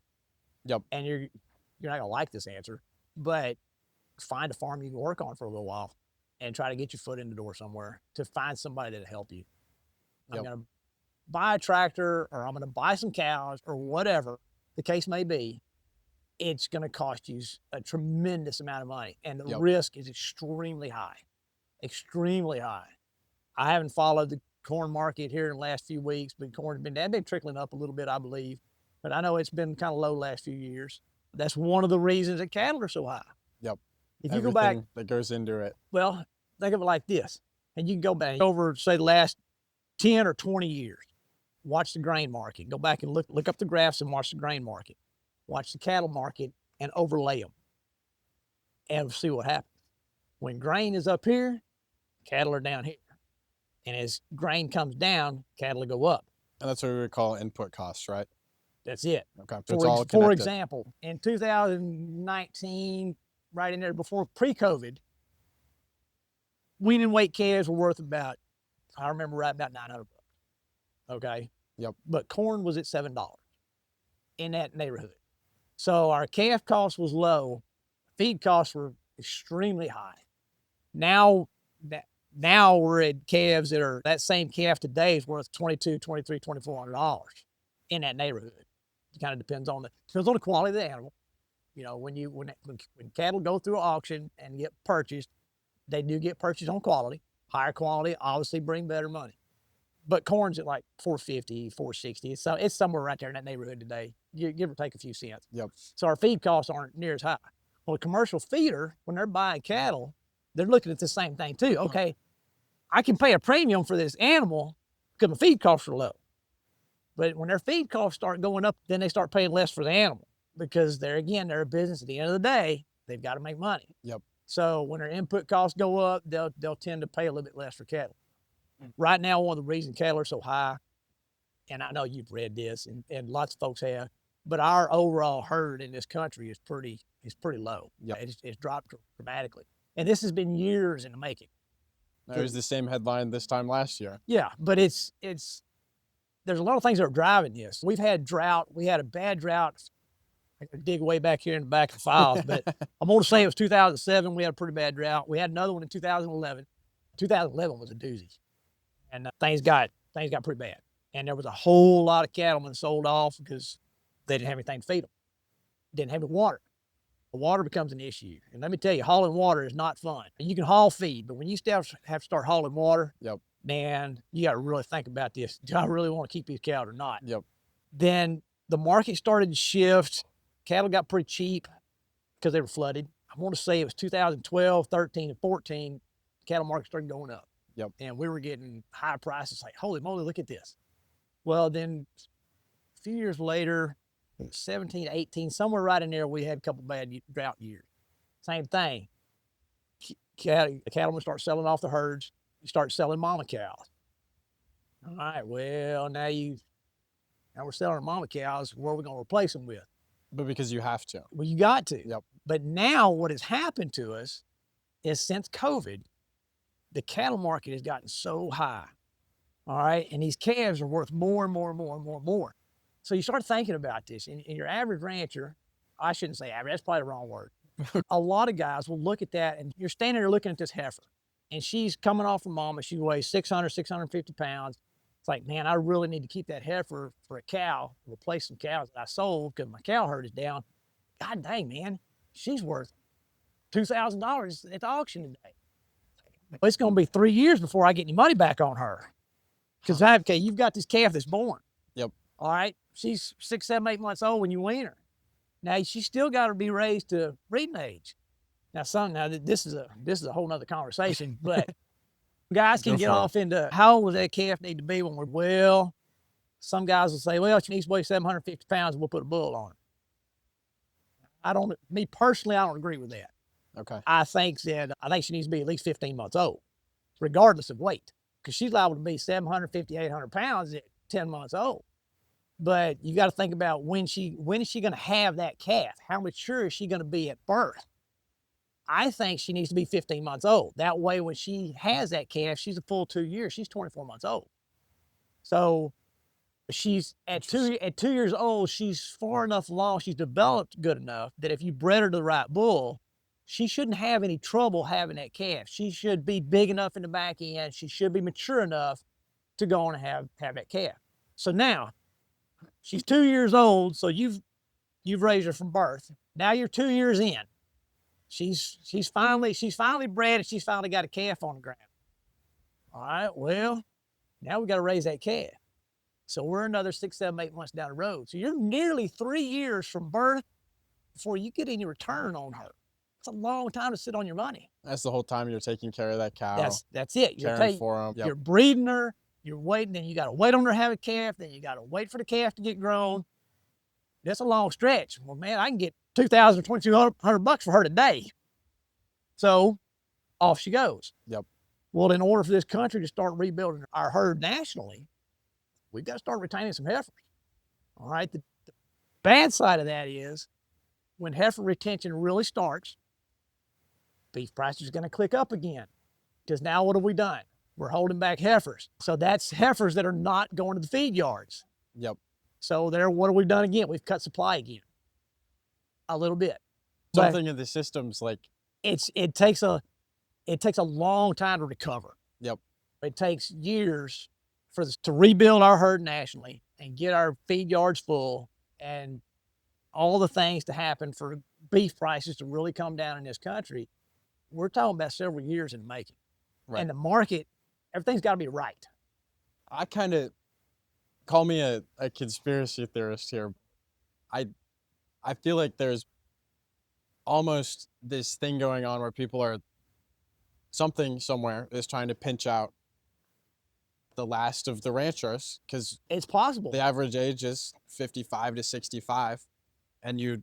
Yep. and you're not gonna like this answer, but find a farm you can work on for a little while and try to get your foot in the door somewhere to find somebody that'll help you. I'm Yep. gonna buy a tractor, or I'm gonna buy some cows, or whatever the case may be. It's gonna cost you a tremendous amount of money, and the Yep. risk is extremely high. Extremely high. I haven't followed the corn market here in the last few weeks, but corn's been trickling up a little bit, I believe. But I know it's been kind of low the last few years. That's one of the reasons that cattle are so high. Yep. If you go back, everything that goes into it. well, think of it like this, and you can go back over, say, the last 10 or 20 years. Watch the grain market. Go back and look up the graphs and watch the grain market. Watch the cattle market and overlay them, and see what happens. When grain is up here, cattle are down here. And as grain comes down, cattle will go up. And that's what we would call input costs, right? That's it. Okay. So it's all For connected. example, in 2019, right in there before pre-COVID, wean and weight calves were worth about, if I remember right, about $900. Okay. Yep. But corn was at $7 in that neighborhood. So our calf cost was low. Feed costs were extremely high. Now we're at calves that same calf today is worth $2,200, $2,300, $2,400 in that neighborhood. It kind of depends on the quality of the animal. You know, when cattle go through an auction and get purchased, they do get purchased on quality. Higher quality obviously bring better money. But corn's at like $450, $460. So it's somewhere right there in that neighborhood today. You give or take a few cents. Yep. So our feed costs aren't near as high. Well, a commercial feeder, when they're buying cattle, they're looking at the same thing too. Okay, I can pay a premium for this animal because my feed costs are low. But when their feed costs start going up, then they start paying less for the animal because they're a business. At the end of the day, they've got to make money. Yep. So when their input costs go up, they'll tend to pay a little bit less for cattle. Right now, one of the reasons cattle are so high, and I know you've read this, and lots of folks have, but our overall herd in this country is pretty low. Yep. It's dropped dramatically, and this has been years in the making. It was the same headline this time last year. Yeah, but it's there's a lot of things that are driving this. We've had drought. We had a bad drought. I could dig way back here in the back of the files, but I'm going to say it was 2007. We had a pretty bad drought. We had another one in 2011. 2011 was a doozy, and things got pretty bad. And there was a whole lot of cattlemen sold off because they didn't have anything to feed them. Didn't have any water. The water becomes an issue. And let me tell you, hauling water is not fun. You can haul feed, but when you have to start hauling water, Yep. man, you got to really think about this. Do I really want to keep these cattle or not? Yep. Then the market started to shift. Cattle got pretty cheap because they were flooded. I want to say it was 2012, 13, and 14. Cattle market started going up. Yep. And we were getting high prices. Like, holy moly, look at this. Well, then a few years later, 17, 18, somewhere right in there, we had a couple bad drought years. Same thing. The cattlemen start selling off the herds. You start selling mama cows. All right, well, now we're selling mama cows. What are we going to replace them with? But because you have to. Well, you got to. Yep. But now what has happened to us is since COVID, the cattle market has gotten so high. All right. And these calves are worth more and more and more and more and more. So you start thinking about this. And your average rancher, I shouldn't say average, that's probably the wrong word. A lot of guys will look at that, and you're standing there looking at this heifer, and she's coming off her mama. She weighs 600, 650 pounds. It's like, man, I really need to keep that heifer for a cow, replace some cows that I sold because my cow herd is down. God dang, man, she's worth $2,000 at the auction today. Well, it's going to be 3 years before I get any money back on her. Because, okay, you've got this calf that's born. Yep. All right. She's 6, 7, 8 months old when you wean her. Now, she's still got to be raised to breeding age. Now, this is a whole nother conversation, but guys can get off into how old does that calf need to be when we're, well, some guys will say, well, she needs to weigh 750 pounds and we'll put a bull on her. Me personally, I don't agree with that. Okay. I think she needs to be at least 15 months old, regardless of weight, because she's liable to be 750, 800 pounds at 10 months old. But you got to think about when is she going to have that calf? How mature is she going to be at birth? I think she needs to be 15 months old. That way, when she has that calf, she's a full 2 years. She's 24 months old. So she's at 2 years old, she's far enough along, she's developed good enough that if you bred her to the right bull, she shouldn't have any trouble having that calf. She should be big enough in the back end. She should be mature enough to go on and have that calf. So now, she's 2 years old, so you've raised her from birth. Now you're 2 years in. She's finally bred, and she's finally got a calf on the ground. All right, well, now we got to raise that calf. So we're another 6, 7, 8 months down the road. So you're nearly 3 years from birth before you get any return on her. It's a long time to sit on your money. That's the whole time you're taking care of that cow. That's it. Caring for them. Yep. You're breeding her. You're waiting. Then you got to wait on her to have a calf. Then you got to wait for the calf to get grown. That's a long stretch. Well, man, I can get $2,000 or $2,200 for her today. So off she goes. Yep. Well, in order for this country to start rebuilding our herd nationally, we've got to start retaining some heifers. All right. The bad side of that is when heifer retention really starts, beef prices are going to click up again. Because now what have we done? We're holding back heifers. So that's heifers that are not going to the feed yards. Yep. So what have we done again? We've cut supply again. A little bit. Something in the system's like it takes a long time to recover. Yep. It takes years to rebuild our herd nationally and get our feed yards full and all the things to happen for beef prices to really come down in this country. We're talking about several years in the making. Right. And the market, everything's got to be right. I kind of call me a conspiracy theorist here. I feel like there's almost this thing going on where people are somewhere is trying to pinch out the last of the ranchers, because It's possible. the average age is 55 to 65. And you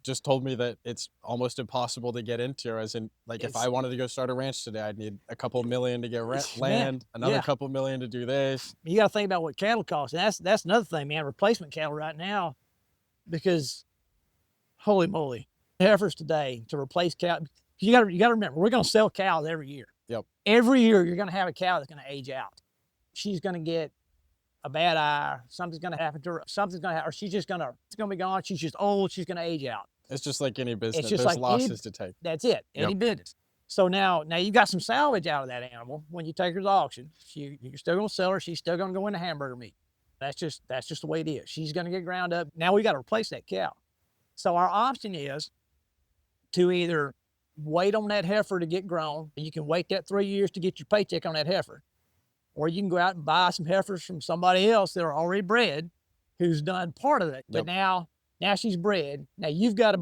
just told me that it's almost impossible to get into, as in, like, if I wanted to go start a ranch today, I'd need a couple million to get land, another couple million to do this. You got to think about what cattle cost. And that's another thing, man. Replacement cattle right now, because holy moly, heifers today to replace cow. You got to remember, we're going to sell cows every year. Yep. Every year you're going to have a cow that's going to age out. She's going to get a bad eye, something's going to happen to her, or she's going to be gone. She's just old. She's going to age out. It's just like any business. It's just There's like losses to take. That's it. Any business. So now you've got some salvage out of that animal. When you take her to auction, you're still going to sell her. She's still going to go into hamburger meat. That's just the way it is. She's going to get ground up. Now we got to replace that cow. So our option is to either wait on that heifer to get grown, and you can wait that 3 years to get your paycheck on that heifer, or you can go out and buy some heifers from somebody else that are already bred, who's done part of it. But now she's bred. Now you've got to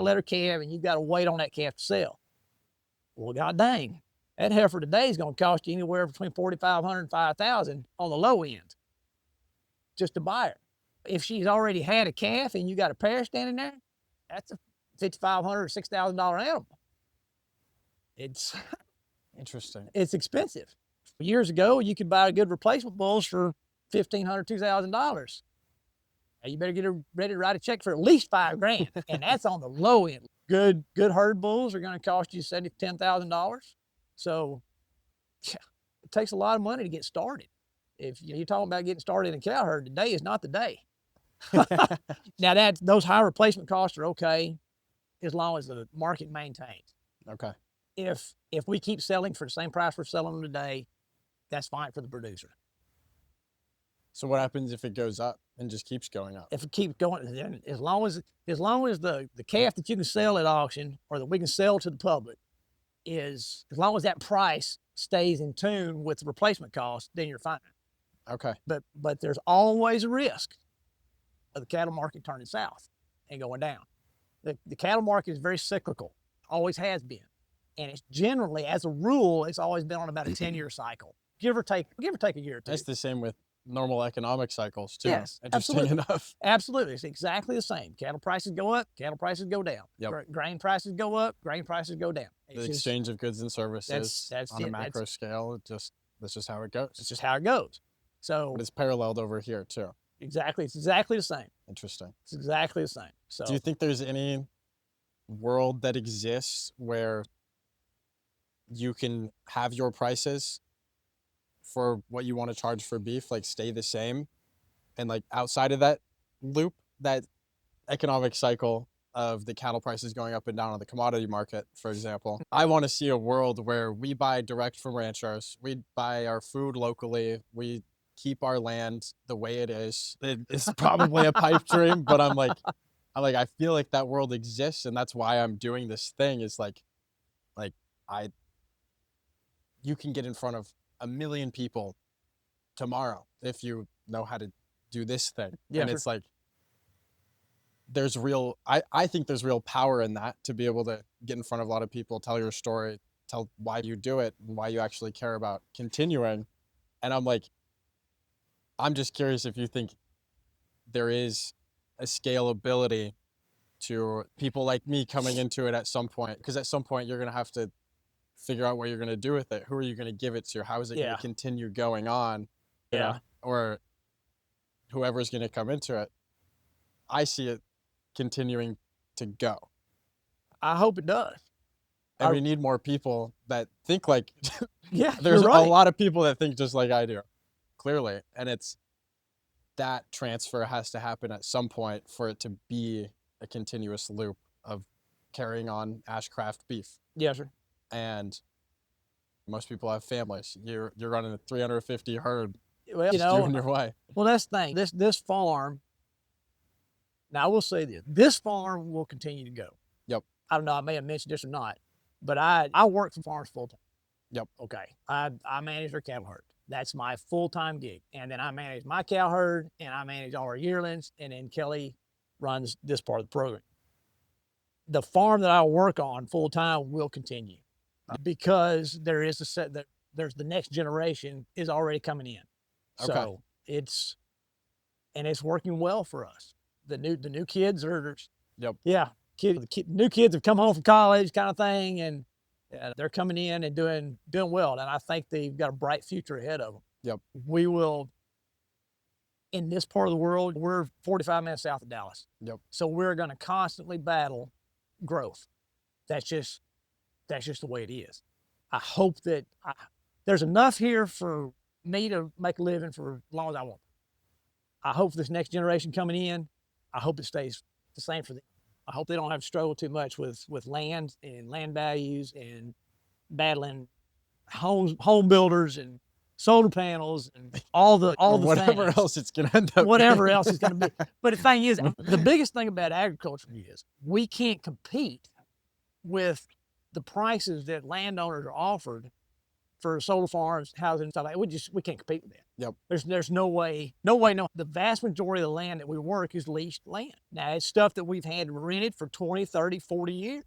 let her calve, and you've got to wait on that calf to sell. Well, god dang, that heifer today is going to cost you anywhere between $4,500 and $5,000 on the low end, just to buy her. If she's already had a calf and you got a pair standing there, that's a $5,500 or $6,000 animal. It's interesting. It's expensive. Years ago, you could buy a good replacement bulls for $1,500, $2,000. Now you better get her ready to write a check for at least $5,000, and that's on the low end. Good herd bulls are going to cost you $7,000 to $10,000. So it takes a lot of money to get started. If you're talking about getting started in a cow herd, today is not the day. Now those high replacement costs are okay as long as the market maintains. Okay. If we keep selling for the same price we're selling them today, that's fine for the producer. So what happens if it goes up and just keeps going up? If it keeps going, then as long as the calf that you can sell at auction, or that we can sell to the public, as long as that price stays in tune with the replacement cost, then you're fine. Okay. But there's always a risk of the cattle market turning south and going down. The cattle market is very cyclical, always has been. And it's generally, as a rule, it's always been on about a 10-year cycle. Give or take a year or two. That's the same with normal economic cycles too. Yes, interesting absolutely. enough. Absolutely, it's exactly the same. Cattle prices go up, cattle prices go down. Yep. Grain prices go up, grain prices go down. The exchange of goods and services that's on a macro scale, that's just how it goes. It's just how it goes. So, but it's paralleled over here too. Exactly, it's exactly the same. Interesting. It's exactly the same. So, do you think there's any world that exists where you can have your prices for what you want to charge for beef like stay the same, and like outside of that loop, that economic cycle of the cattle prices going up and down on the commodity market, for example? I want to see a world where we buy direct from ranchers, we buy our food locally, we keep our land the way it is. It's probably a pipe dream, but I feel like that world exists, and that's why I'm doing this thing. Is you can get in front of 1 million people tomorrow if you know how to do this thing. Yeah, and it's like, I think there's real power in that, to be able to get in front of a lot of people, tell your story, tell why you do it, and why you actually care about continuing. And I'm just curious if you think there is a scalability to people like me coming into it at some point, because at some point you're going to have to figure out what you're going to do with it. Who are you going to give it to? How is it going to continue going on? Or whoever's going to come into it. I see it continuing to go. I hope it does. And we need more people that think like, there's a lot of people that think just like I do, clearly. And it's that transfer has to happen at some point for it to be a continuous loop of carrying on Ashcraft beef. Yes, sir. And most people have families. You're running a 350 herd. Well, just doing your way. Well, that's the thing. This farm. Now I will say this farm will continue to go. Yep. I don't know. I may have mentioned this or not, but I work for farms full time. Yep. Okay. I manage their cattle herd. That's my full-time gig. And then I manage my cow herd, and I manage all our yearlings, and then Kelly runs this part of the program. The farm that I work on full-time will continue, because there is there's the next generation is already coming in. Okay. So it's working well for us. The new kids are, Yep. yeah, new kids have come home from college kind of thing, and they're coming in and doing well. And I think they've got a bright future ahead of them. Yep. We will, in this part of the world, we're 45 minutes south of Dallas. Yep. So we're going to constantly battle growth. That's just the way it is. I hope that there's enough here for me to make a living for as long as I want. I hope this next generation coming in, I hope it stays the same for them. I hope they don't have to struggle too much with land and land values and battling home builders and solar panels and all the whatever things. else it's going to end up Whatever being. else it's going to be. But the thing is, the biggest thing about agriculture is we can't compete with the prices that landowners are offered for solar farms, housing, and stuff like that. We can't compete with that. Yep. There's no way. The vast majority of the land that we work is leased land. Now, it's stuff that we've had rented for 20, 30, 40 years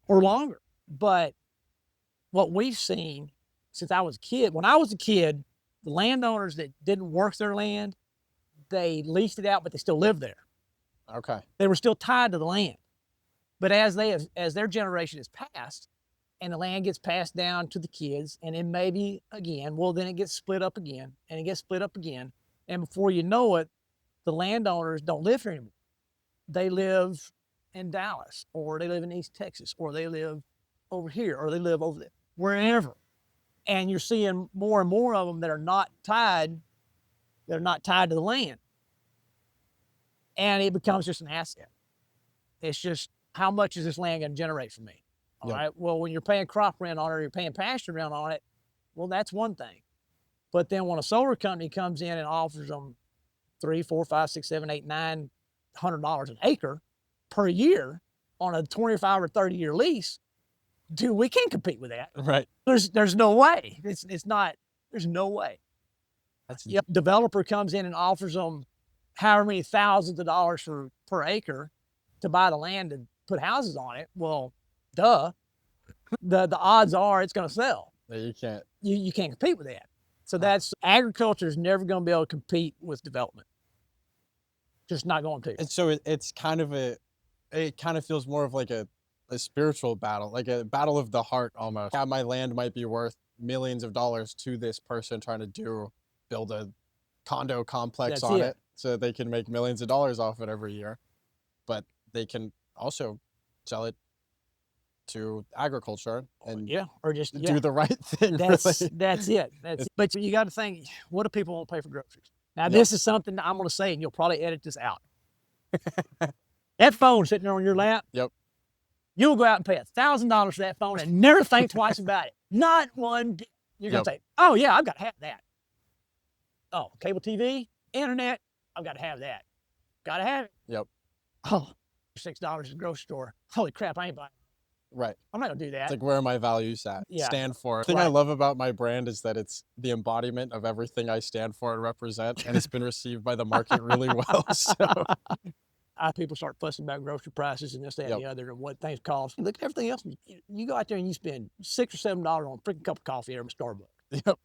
or longer. But what we've seen since I was a kid, when I was a kid, the landowners that didn't work their land, they leased it out, but they still lived there. Okay. They were still tied to the land. But as their generation has passed, and the land gets passed down to the kids, and then maybe again, well, then it gets split up again, and it gets split up again. And before you know it, the landowners don't live here anymore. They live in Dallas, or they live in East Texas, or they live over here, or they live over there, wherever. And you're seeing more and more of them that are not tied to the land. And it becomes just an asset. It's just, how much is this land going to generate for me? All Yep. right. Well, when you're paying crop rent on it, or you're paying pasture rent on it, well, that's one thing. But then when a solar company comes in and offers them $3, $4, $5, $6, $7, $8, $900 an acre per year on a 25 or 30 year lease, dude, we can't compete with that. Right. There's no way. It's not. There's no way. Developer comes in and offers them however many thousands of dollars per acre to buy the land and put houses on it. Well, duh. The odds are it's going to sell. You can't. You can't compete with that. So agriculture is never going to be able to compete with development. Just not going to. And so it kind of feels more of like a spiritual battle, like a battle of the heart almost. Yeah, my land might be worth millions of dollars to this person trying to build a condo complex That's on it. it so they can make millions of dollars off it every year. But they can also sell it to agriculture and or just do the right thing. That's really. it. But you got to think, what do people want to pay for groceries? Now, this is something I'm going to say, and you'll probably edit this out. That phone sitting there on your lap. Yep. You'll go out and pay $1,000 for that phone and never think twice about it. Not one. You're going to say, oh yeah, I've got to have that. Oh, cable TV, internet, I've got to have that. Got to have it. Yep. Oh, $6 at the grocery store. Holy crap, I ain't buying. Right. I'm not going to do that. It's like, where are my values at? Yeah. Stand for. The thing I love about my brand is that it's the embodiment of everything I stand for and represent, and it's been received by the market really well. So people start fussing about grocery prices and this, that, and the other, and what things cost. Look at everything else. You go out there and you spend $6 or $7 on a freaking cup of coffee at Starbucks. Yep.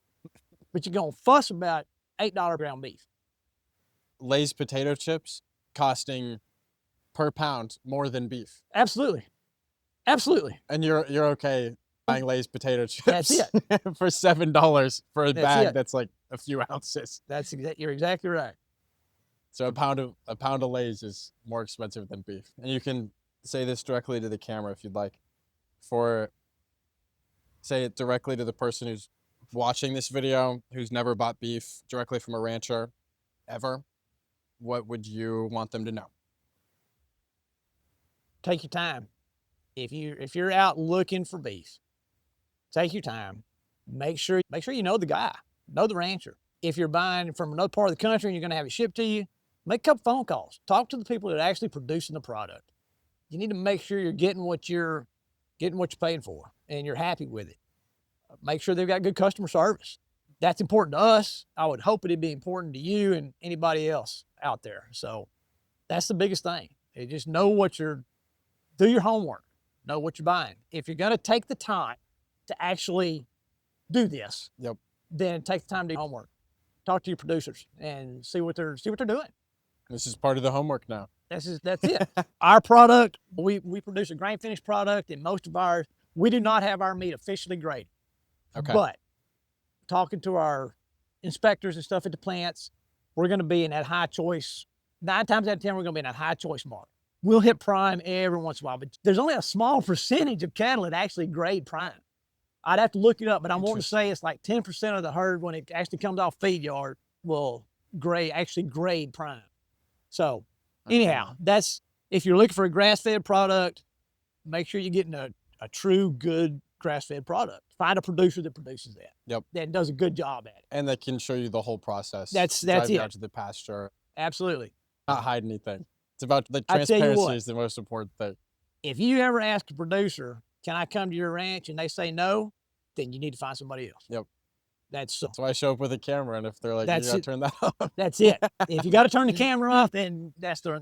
But you're going to fuss about $8 ground beef. Lay's potato chips costing per pound more than beef. Absolutely. Absolutely. And you're okay buying Lay's potato chips That's it. for $7 for a bag that's like a few ounces. You're exactly right. So a pound of Lay's is more expensive than beef. And you can say this directly to the camera if you'd like. Say it directly to the person who's watching this video, who's never bought beef directly from a rancher ever. What would you want them to know? Take your time. If you're out looking for beef, take your time. Make sure you know the guy, know the rancher. If you're buying from another part of the country and you're going to have it shipped to you, make a couple phone calls. Talk to the people that are actually producing the product. You need to make sure you're getting what you're paying for and you're happy with it. Make sure they've got good customer service. That's important to us. I would hope it'd be important to you and anybody else out there. So that's the biggest thing. You just do your homework. Know what you're buying. If you're going to take the time to actually do this, Yep. then take the time to do homework. Talk to your producers and see what they're doing. This is part of the homework now. That's it. Our product, we produce a grain finished product, and most of ours, we do not have our meat officially graded. Okay. But talking to our inspectors and stuff at the plants, we're going to be in that high choice. 9 times out of 10, we're going to be in that high choice mark. We'll hit prime every once in a while, but there's only a small percentage of cattle that actually grade prime. I'd have to look it up, but I'm wanting to say it's like 10% of the herd when it actually comes off feed yard will actually grade prime. So anyhow, that's, if you're looking for a grass-fed product, make sure you're getting a true good grass-fed product. Find a producer that produces that. Yep. That does a good job at it. And they can show you the whole process. That's Drive you it. out to the pasture. Absolutely. Not hide anything. It's about the I tell you transparency what, is the most important thing. if you ever ask a producer, can I come to your ranch, and they say no, then you need to find somebody else. Yep. That's why I show up with a camera, and if they're like, you gotta turn that off. That's it. If you got to turn the camera off, then that's the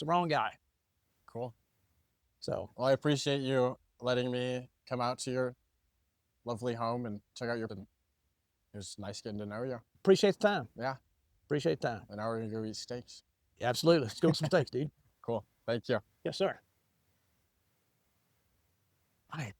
wrong guy. Cool. So, well, I appreciate you letting me come out to your lovely home and check out your. It was nice getting to know you. Appreciate the time. Yeah. Appreciate the time. And now we're gonna go eat steaks. Absolutely. Let's go with some steaks, dude. Cool. Thank you. Yes, sir. All right.